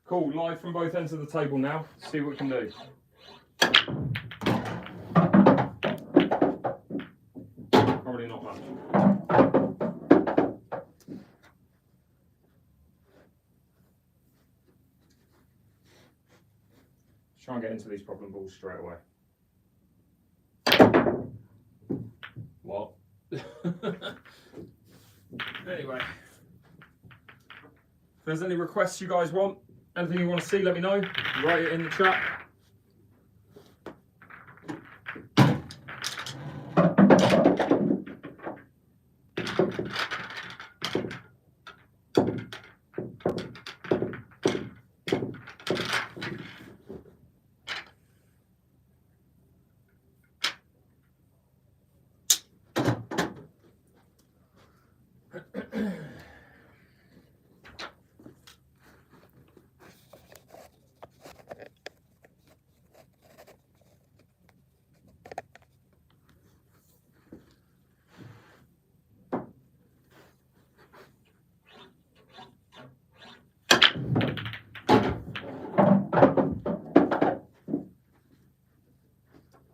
Cool, live from both ends of the table now. See what we can do. Probably not much. Let's try and get into these problem balls straight away. What? Anyway, if there's any requests you guys want, anything you want to see, let me know. Write it in the chat.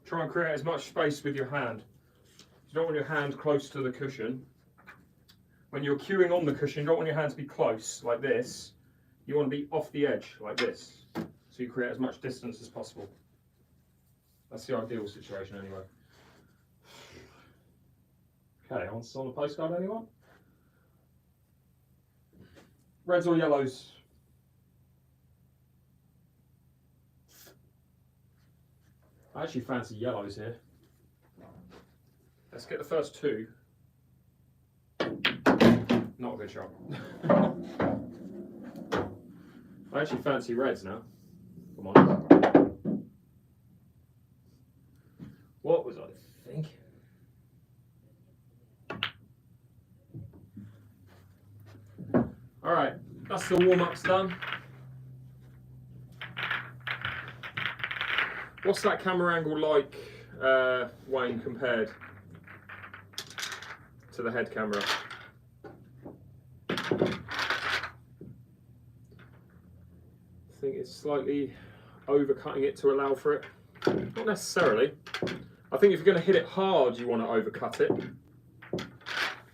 Try and create as much space with your hand. You don't want your hand close to the cushion. When you're cueing on the cushion, you don't want your hand to be close, like this. You want to be off the edge, like this. So you create as much distance as possible. That's the ideal situation anyway. Okay, on the postcard, anyone? Reds or yellows? I actually fancy yellows here. Let's get the first two. Not a good shot. I actually fancy reds now. Come on. What was I thinking? Alright, that's the warm-ups done. What's that camera angle like, Wayne, compared to the head camera? I think it's slightly overcutting it to allow for it. Not necessarily. I think if you're going to hit it hard, you want to overcut it.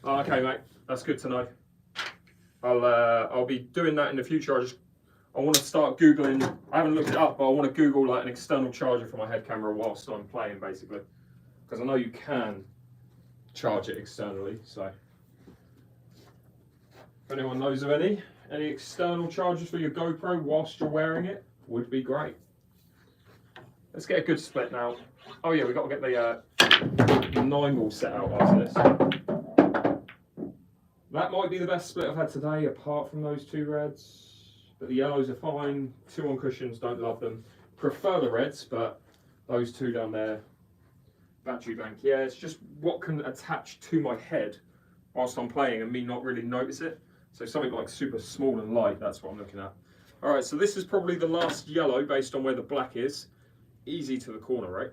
Oh, okay, mate, that's good to know. I'll be doing that in the future. I want to start Googling, I haven't looked it up, but I want to Google like an external charger for my head camera whilst I'm playing, basically. Because I know you can charge it externally, so. If anyone knows of any external chargers for your GoPro whilst you're wearing it, would be great. Let's get a good split now. Oh yeah, we've got to get the 9mm set out after this. That might be the best split I've had today, apart from those two reds. But the yellows are fine. 2 on cushions, don't love them. Prefer the reds, but those two down there. Battery bank, yeah, it's just what can attach to my head whilst I'm playing and me not really notice it. So something like super small and light, that's what I'm looking at. All right, so this is probably the last yellow based on where the black is. Easy to the corner, right?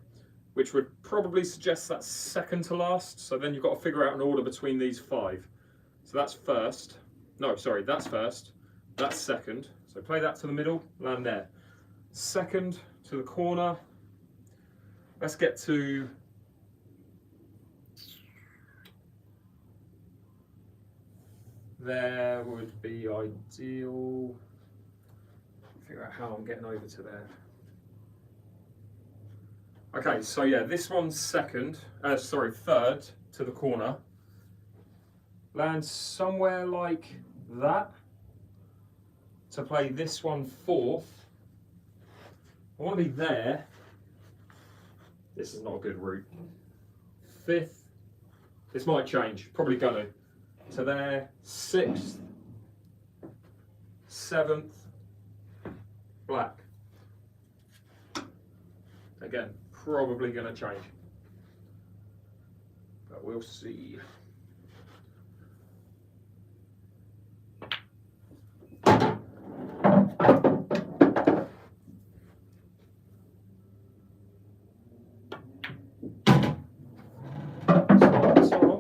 Which would probably suggest that's second to last. So then you've got to figure out an order between these 5. So that's first. No, sorry, that's first. That's second. So play that to the middle, land there. Second to the corner. Let's get to there would be ideal. Figure out how I'm getting over to there. Okay, so yeah, this one's third to the corner. Land somewhere like that. To play this one 4th. I want to be there. This is not a good route. 5th. This might change, probably gonna. To there, 6th. 7th. Black. Again, probably gonna change. But we'll see.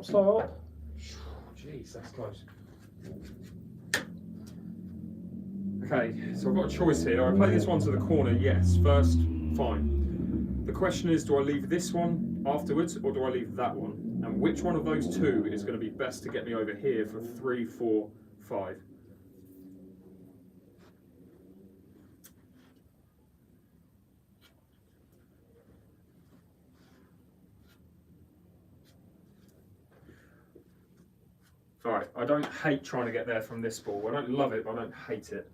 Stop. Jeez, that's close. Okay, so I've got a choice here. I play this one to the corner, yes, first, fine. The question is, do I leave this one afterwards or do I leave that one? And which one of those two is going to be best to get me over here for 3, 4, 5? Alright, I don't hate trying to get there from this ball. I don't love it, but I don't hate it.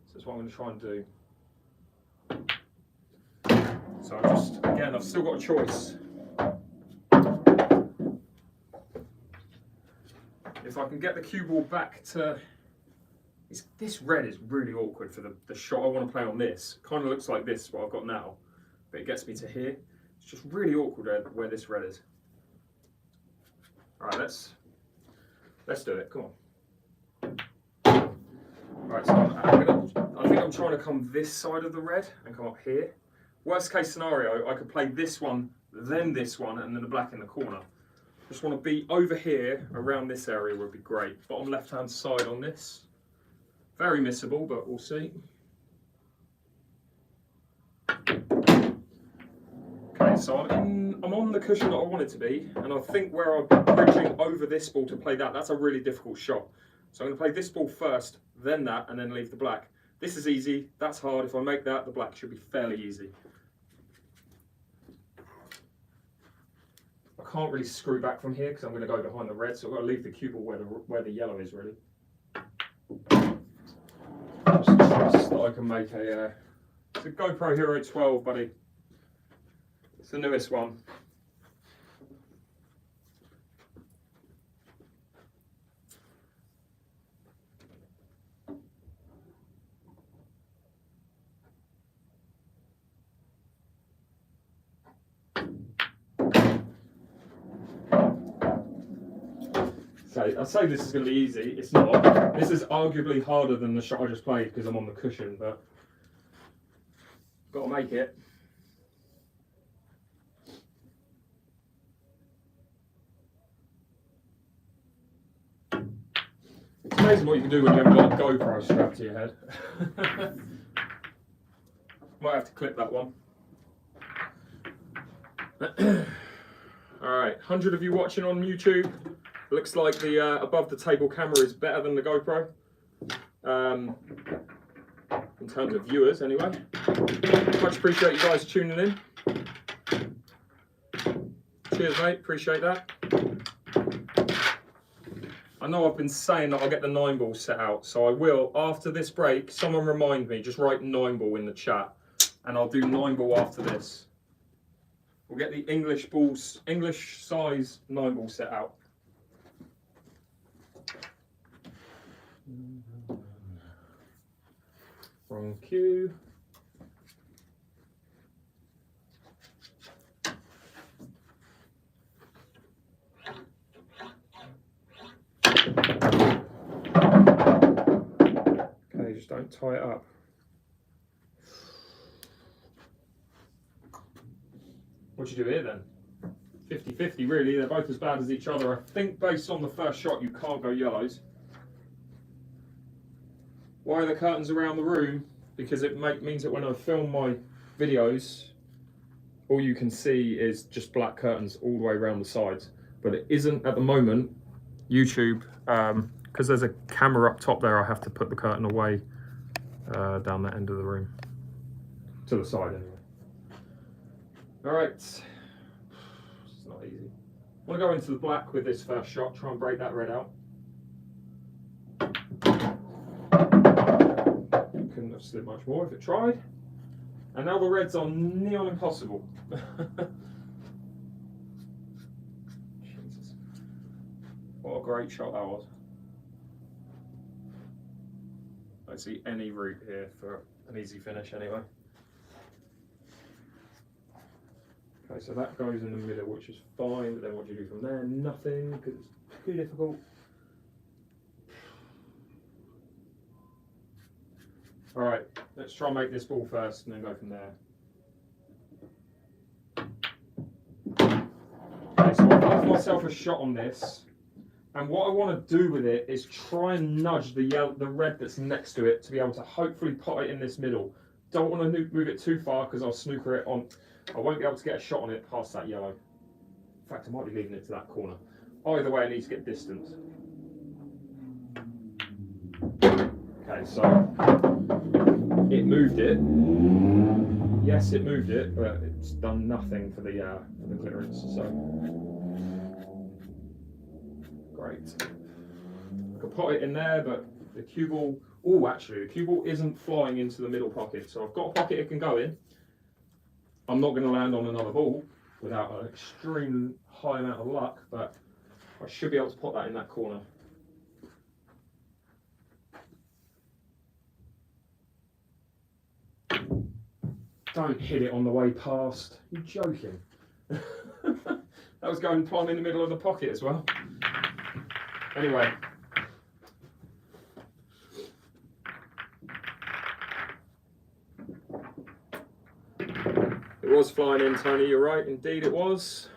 So that's what I'm going to try and do. So again, I've still got a choice. If I can get the cue ball back to... This red is really awkward for the shot I want to play on this. Kind of looks like this, what I've got now. But it gets me to here. It's just really awkward where this red is. Alright, let's do it, come on. Right, so I think I'm trying to come this side of the red and come up here. Worst case scenario, I could play this one, then this one, and then the black in the corner. Just want to be over here, around this area would be great. Bottom left-hand side on this. Very missable, but we'll see. Okay, so I'm on the cushion that I want it to be, and I think where I'm bridging over this ball to play that, that's a really difficult shot. So I'm going to play this ball first, then that, and then leave the black. This is easy, that's hard. If I make that, the black should be fairly easy. I can't really screw back from here because I'm going to go behind the red, so I've got to leave the cue ball where the yellow is, really. Just trust that I can make it's a GoPro Hero 12, buddy. It's the newest one. Okay, I say this is going to be easy. It's not. This is arguably harder than the shot I just played because I'm on the cushion, but got to make it. It's amazing what you can do when you haven't got a GoPro strapped to your head. Might have to clip that one. Alright, 100 of you watching on YouTube. Looks like the above the table camera is better than the GoPro. In terms of viewers, anyway. Much appreciate you guys tuning in. Cheers, mate. Appreciate that. I know I've been saying that I'll get the 9-ball set out, so I will, after this break, someone remind me, just write 9-ball in the chat, and I'll do 9-ball after this. We'll get the English size 9-ball set out. Wrong cue. Okay, just don't tie it up. What do you do here then? 50-50 really, they're both as bad as each other. I think based on the first shot you can't go yellows. Why are the curtains around the room? Because it means that when I film my videos, all you can see is just black curtains all the way around the sides. But it isn't at the moment. YouTube, because there's a camera up top there, I have to put the curtain away down that end of the room. To the side anyway. Alright. It's not easy. I want to go into the black with this first shot, try and break that red out. Couldn't have slid much more if it tried. And now the reds are neon impossible. Jesus. What a great shot that was. I don't see any route here for an easy finish anyway. Okay, so that goes in the middle, which is fine, but then what do you do from there? Nothing, because it's too difficult. Alright, let's try and make this ball first and then go from there. Okay, so I've left myself a shot on this. And what I want to do with it is try and nudge the red that's next to it to be able to hopefully pot it in this middle. Don't want to move it too far because I'll snooker it on. I won't be able to get a shot on it past that yellow. In fact, I might be leaving it to that corner. Either way, I need to get distance. Okay, so it moved it. Yes, it moved it, but it's done nothing for the clearance. So great. I can put it in there, but the cue ball. Oh, actually, the cue ball isn't flying into the middle pocket, so I've got a pocket it can go in. I'm not going to land on another ball without an extreme high amount of luck, but I should be able to put that in that corner. Don't hit it on the way past. You're joking. That was going plumb in the middle of the pocket as well. Anyway. It was flying in, Tony, you're right, indeed it was.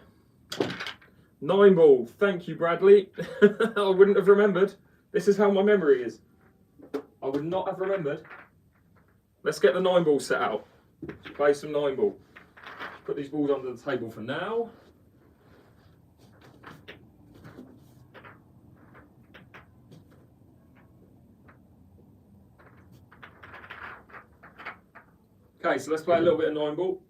9 ball, thank you, Bradley. I wouldn't have remembered. This is how my memory is. I would not have remembered. Let's get the 9 ball set out. Let's play some 9 ball. Put these balls under the table for now. Okay, so let's play a little bit of 9 ball.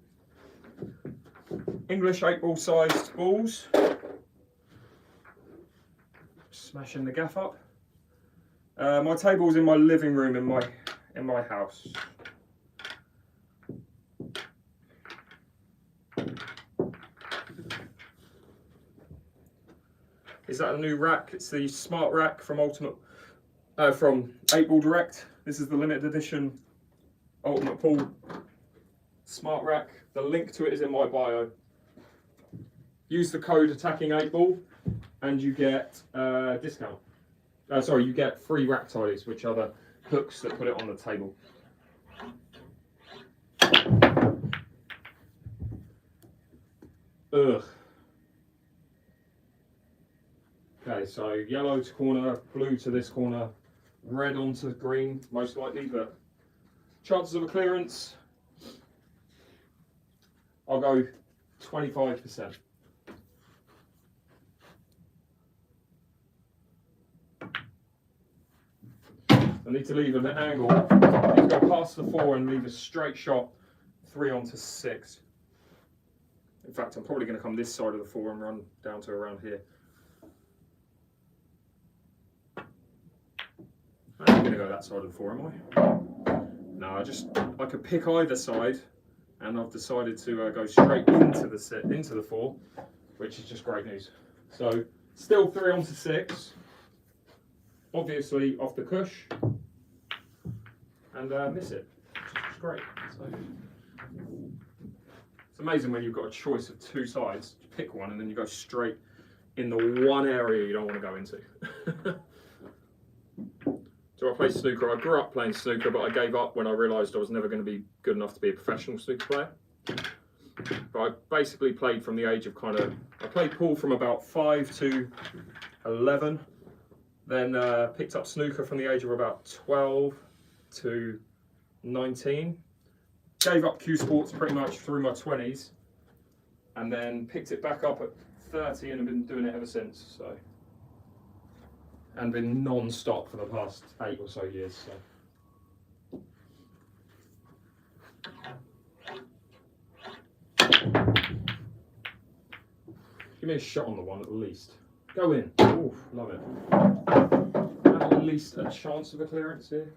English 8 ball sized balls. Smashing the gaff up. My table's in my living room in my house. Is that a new rack? It's the Smart Rack from from 8 Ball Direct. This is the limited edition Ultimate Pool Smart Rack. The link to it is in my bio. Use the code Attacking8Ball and you get discount. Sorry, you get free rack ties, which are the hooks that put it on the table. Ugh. Okay, so yellow to corner, blue to this corner, red onto green, most likely, but chances of a clearance, I'll go 25%. I need to leave an angle. I need to go past the 4 and leave a straight shot 3 onto 6. In fact, I'm probably going to come this side of the 4 and run down to around here. I'm going to go that side of the 4, am I? No, I could pick either side, and I've decided to go straight into the 4, which is just great news. So still 3 onto 6. Obviously off the cush, and miss it, which is great. So it's amazing when you've got a choice of 2 sides, you pick one and then you go straight in the one area you don't want to go into. So I play snooker. I grew up playing snooker, but I gave up when I realised I was never going to be good enough to be a professional snooker player. But I basically played from the age of I played pool from about 5 to 11. Then picked up snooker from the age of about 12 to 19. Gave up cue sports pretty much through my 20s. And then picked it back up at 30 and have been doing it ever since. So, and been non-stop for the past 8 or so years. So. Give me a shot on the one at least. Go in. Oof, love it. Have at least a chance of a clearance here.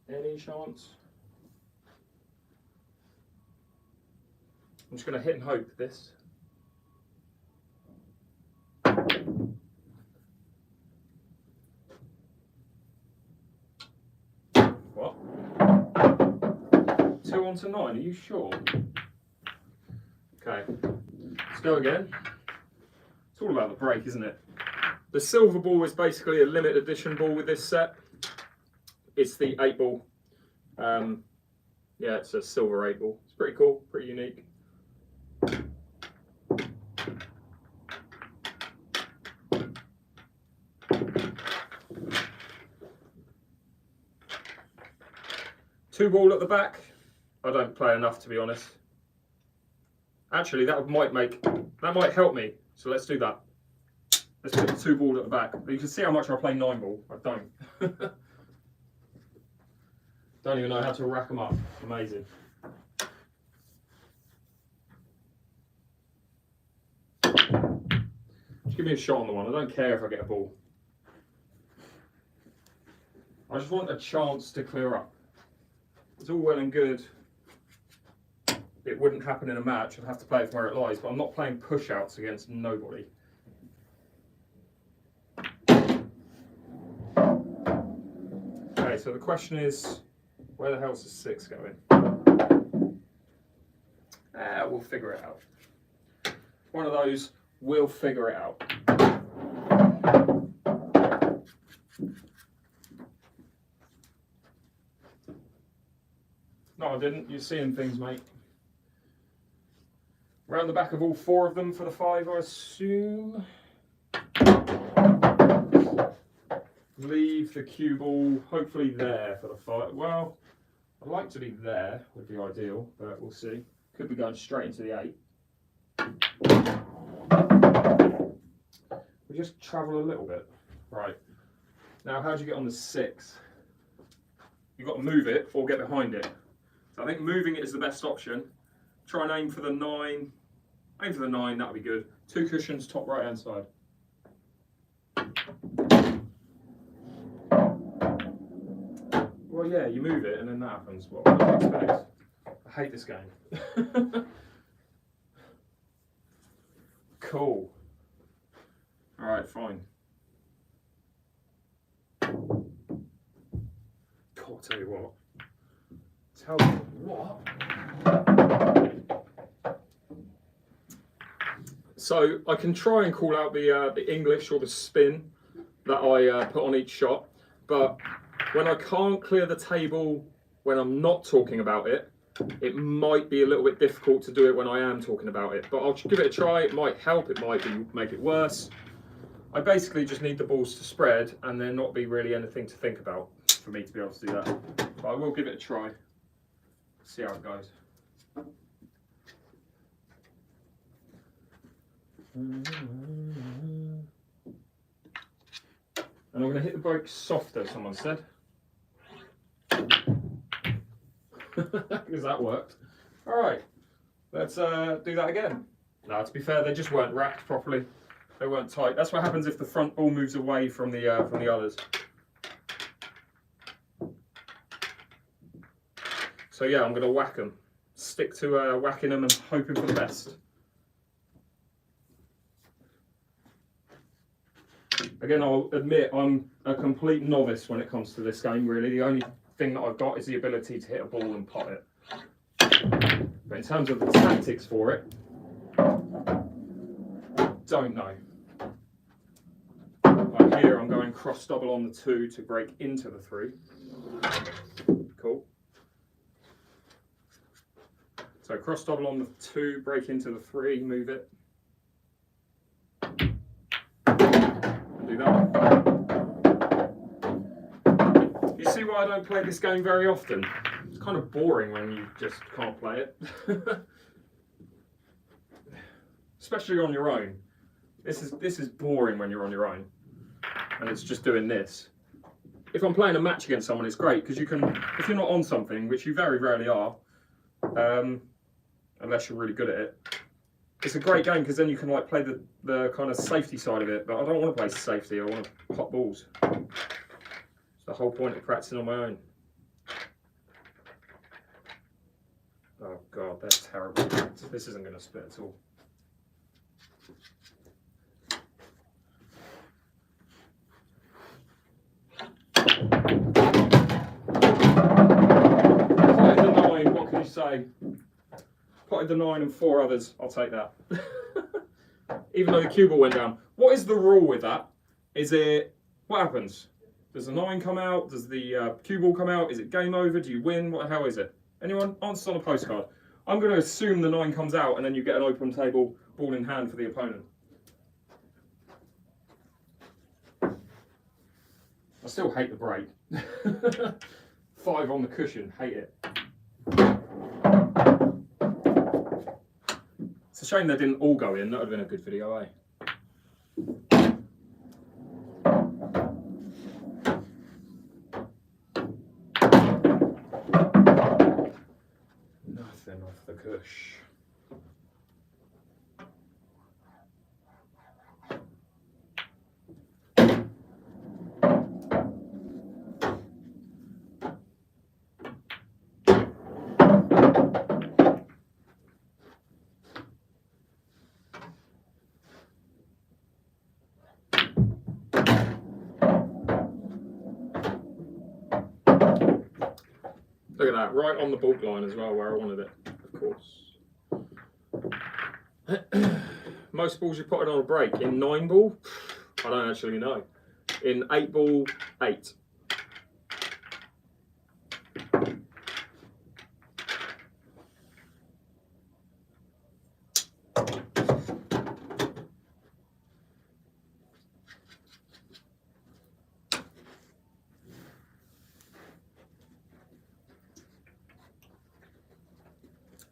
Any chance? I'm just going to hit and hope this. What? 2 onto 9, are you sure? Okay, let's go again. It's all about the break, isn't it? The silver ball is basically a limited edition ball with this set. It's the 8 ball. Yeah, it's a silver 8 ball. It's pretty cool, pretty unique. 2 ball at the back. I don't play enough, to be honest. Actually, that might help me. So let's do that. Let's put the 2 ball at the back. You can see how much I play 9 ball. I don't. Don't even know how to rack them up. Amazing. Just give me a shot on the one. I don't care if I get a ball. I just want a chance to clear up. It's all well and good. It wouldn't happen in a match. I'd have to play it from where it lies, but I'm not playing push-outs against nobody. Okay, so the question is, where the hell's the 6 going? We'll figure it out. One of those, we'll figure it out. No, I didn't. You're seeing things, mate. Round the back of all 4 of them for the 5, I assume. Leave the cue ball hopefully there for the 5. Well, I'd like to be there, would be ideal, but we'll see. Could be going straight into the 8. We just travel a little bit. Right. Now, how do you get on the 6? You've got to move it or get behind it. So I think moving it is the best option. Try and aim for the 9. Aim for the 9, that'll be good. 2 cushions, top right hand side. Well, yeah, you move it and then that happens. What do you expect? I hate this game. Cool. Alright, fine. God, I'll tell you what. Tell you what. So I can try and call out the English or the spin that I put on each shot, but when I can't clear the table when I'm not talking about it, it might be a little bit difficult to do it when I am talking about it. But I'll give it a try. It might help. It might make it worse. I basically just need the balls to spread and there not be really anything to think about for me to be able to do that. But I will give it a try. See how it goes. And I'm going to hit the brakes softer, someone said. Because that worked. Alright, let's do that again. No, to be fair, they just weren't racked properly. They weren't tight. That's what happens if the front ball moves away from the others. So yeah, I'm going to whack them. Stick to whacking them and hoping for the best. Again, I'll admit I'm a complete novice when it comes to this game, really. The only thing that I've got is the ability to hit a ball and pot it. But in terms of the tactics for it, don't know. Like here, I'm going cross double on the 2 to break into the 3. Cool. So cross double on the 2, break into the 3, move it. Do that. You see why I don't play this game very often? It's kind of boring when you just can't play it. Especially on your own. This is boring when you're on your own. And it's just doing this. If I'm playing a match against someone, it's great because you can, if you're not on something, which you very rarely are, unless you're really good at it, it's a great game because then you can like play the kind of safety side of it, but I don't want to play safety, I want to pop balls. It's the whole point of practicing on my own. Oh god, they're terrible. This isn't going to split at all. Potted the 9, what can you say? Potted the 9 and 4 others, I'll take that. Even though the cue ball went down. What is the rule with that? Is it, what happens? Does the 9 come out? Does the cue ball come out? Is it game over? Do you win? What the hell is it? Anyone? Answer on a postcard. I'm going to assume the 9 comes out and then you get an open table, ball in hand for the opponent. I still hate the break. 5 on the cushion. Hate it. It's a shame they didn't all go in. That would have been a good video, eh? Nothing off the cush. Look at that, right on the bulk line as well, where I wanted it, of course. Most balls you put it on a break. In 9 ball, I don't actually know. In 8 ball, 8.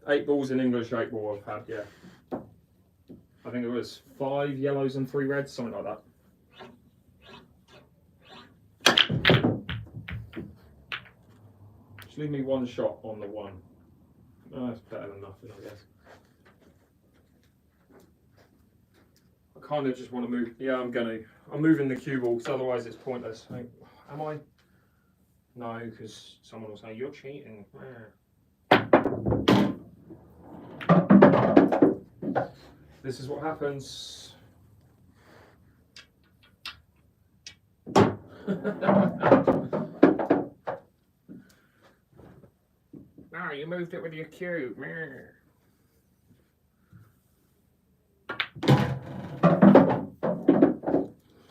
Eight balls in English 8 ball I've had, yeah. I think it was 5 yellows and 3 reds, something like that. Just leave me 1 shot on the 1. Oh, that's better than nothing, I guess. I kind of just want to move. Yeah, I'm moving the cue ball because otherwise it's pointless. Am I? No, because someone will say, you're cheating. This is what happens. No, you moved it with your cue.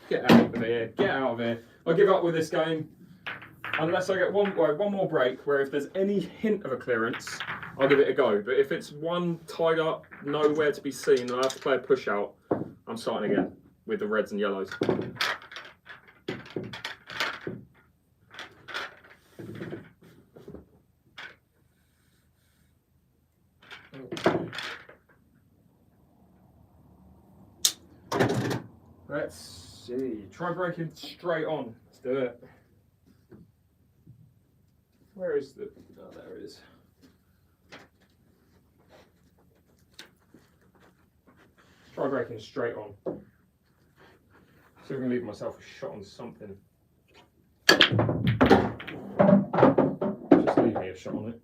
Get out of here. Get out of here. I'll give up with this game. Unless I get one more break where if there's any hint of a clearance, I'll give it a go. But if it's one tied up, nowhere to be seen, and I have to play a push out, I'm starting again with the reds and yellows. Let's see. Try breaking straight on. Let's do it. Where is the... Oh, there it is. Try breaking straight on. See if I can leave myself a shot on something. Just leave me a shot on it.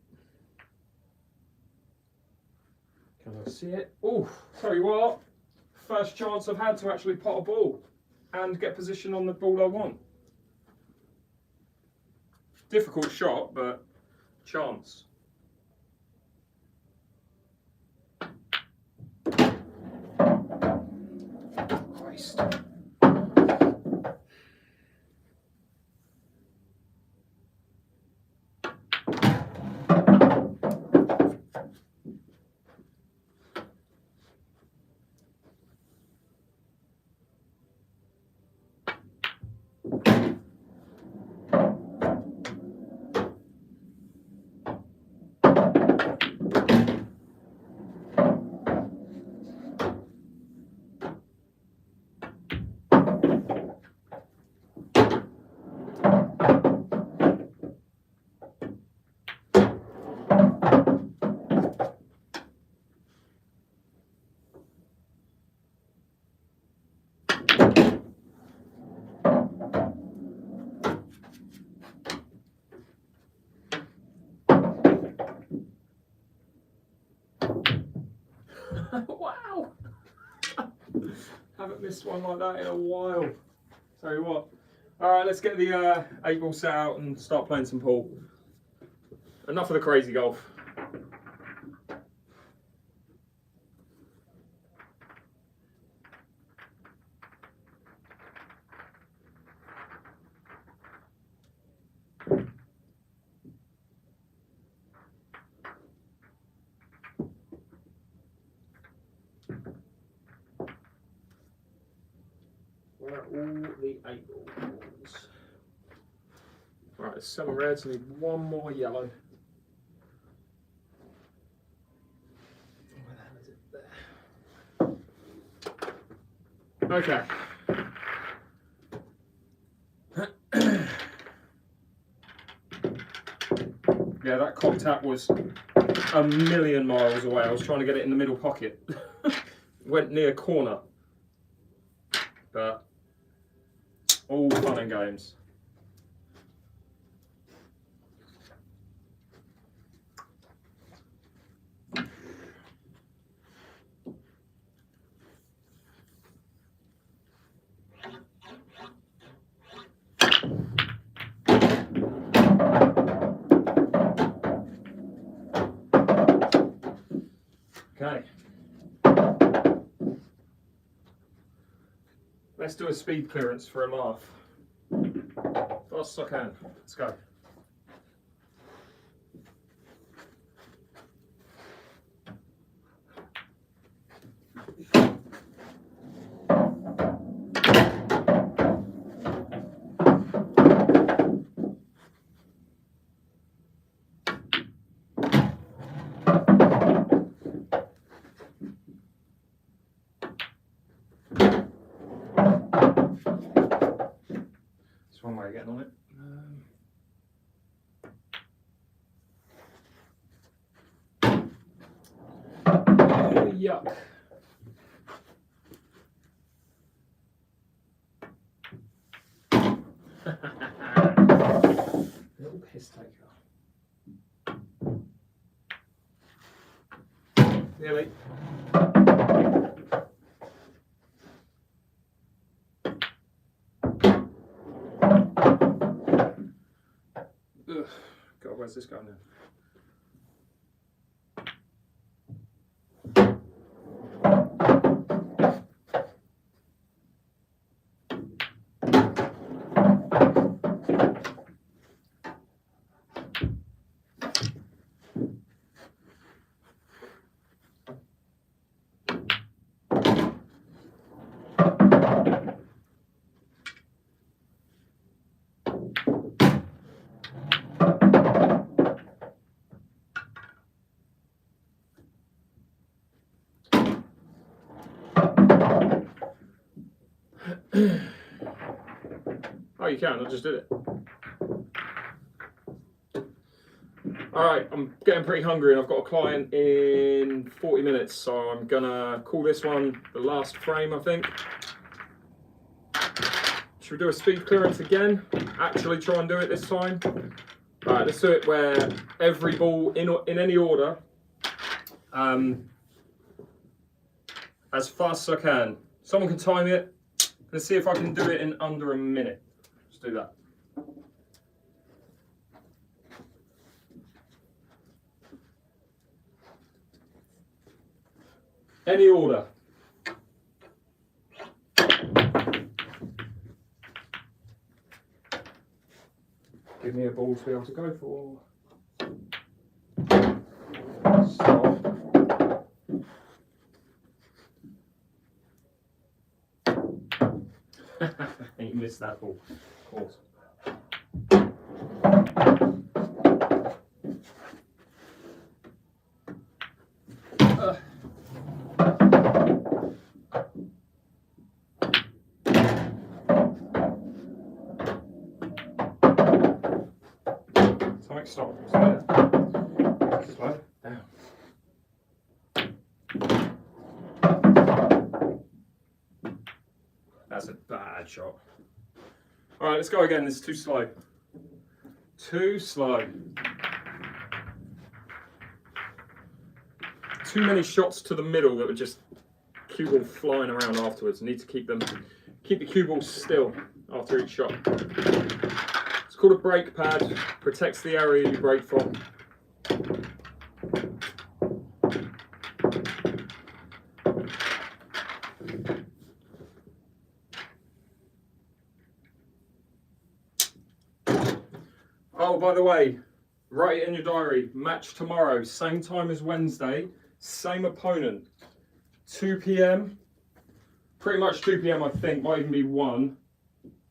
Can I see it? Oh, tell you what. First chance I've had to actually pot a ball and get position on the ball I want. Difficult shot, but chance. Christ. Wow! Haven't missed one like that in a while. Tell you what. Alright, let's get the 8 ball set out and start playing some pool. Enough of the crazy golf. Where are all the 8 balls? Right, there's 7 reds, I need 1 more yellow. Where the hell is it? There. Okay. Yeah, that cock tap was a million miles away. I was trying to get it in the middle pocket. Went near corner. But all fun and games. Okay. Let's do a speed clearance for a laugh. Fast as I can. Let's go. That's one way of getting on it. Yuck. Little piss taker. Nearly. Ugh. God, where's this going now? Oh, you can, I just did it. Alright, I'm getting pretty hungry and I've got a client in 40 minutes, so I'm gonna call this one the last frame, I think. Should we do a speed clearance again? Actually try and do it this time. Alright, let's do it where every ball in any order, as fast as I can. Someone can time it. Let's see if I can do it in under a minute. Let's do that. Any order. Give me a ball to be able to go for. Stop. You missed that ball, of course. Stop. Slow down. Slow down. That's a bad shot. Alright, let's go again. This is too slow. Too slow. Too many shots to the middle that were just cue ball flying around afterwards. Need to keep the cue ball still after each shot. It's called a brake pad, protects the area you brake from. Oh, by the way, write it in your diary, match tomorrow, same time as Wednesday, same opponent, 2 PM, pretty much 2 PM I think, might even be 1.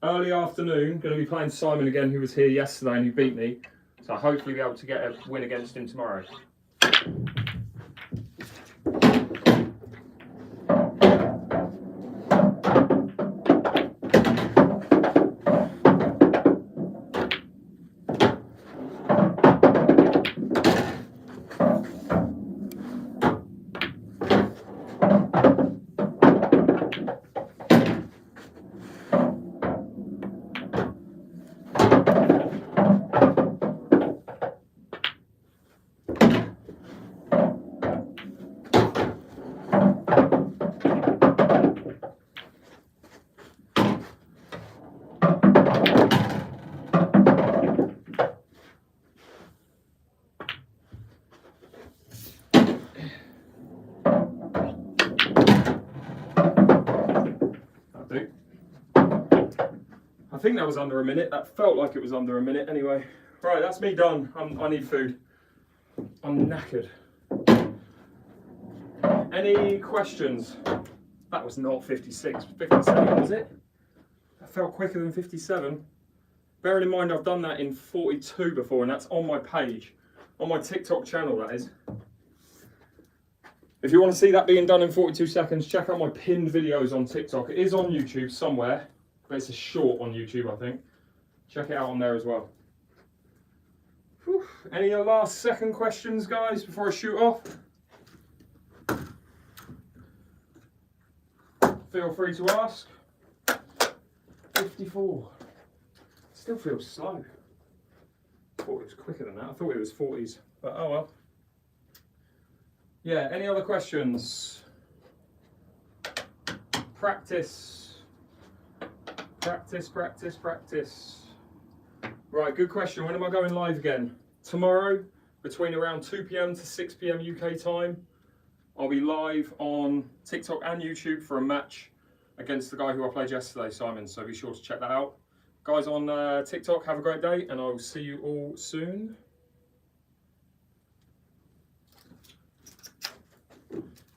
Early afternoon, going to be playing Simon again, who was here yesterday and who beat me. So hopefully be able to get a win against him tomorrow. I think that was under a minute. That felt like it was under a minute anyway. Right, that's me done. I need food. I'm knackered. Any questions? That was not 56. 57, was it? That felt quicker than 57. Bearing in mind I've done that in 42 before, and that's on my page. On my TikTok channel, that is. If you want to see that being done in 42 seconds, check out my pinned videos on TikTok. It is on YouTube somewhere, but it's a short on YouTube, I think. Check it out on there as well. Whew. Any last second questions, guys, before I shoot off? Feel free to ask. 54. Still feels slow. I thought it was quicker than that. I thought it was 40s, but oh well. Yeah, any other questions? Practice. Practice, practice, practice. Right, good question. When am I going live again? Tomorrow, between around 2 PM to 6 PM UK time. I'll be live on TikTok and YouTube for a match against the guy who I played yesterday, Simon, so be sure to check that out. Guys on TikTok, have a great day, and I will see you all soon.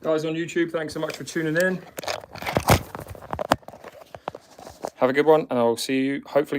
Guys on YouTube, thanks so much for tuning in. Have a good one, and I'll see you hopefully tomorrow.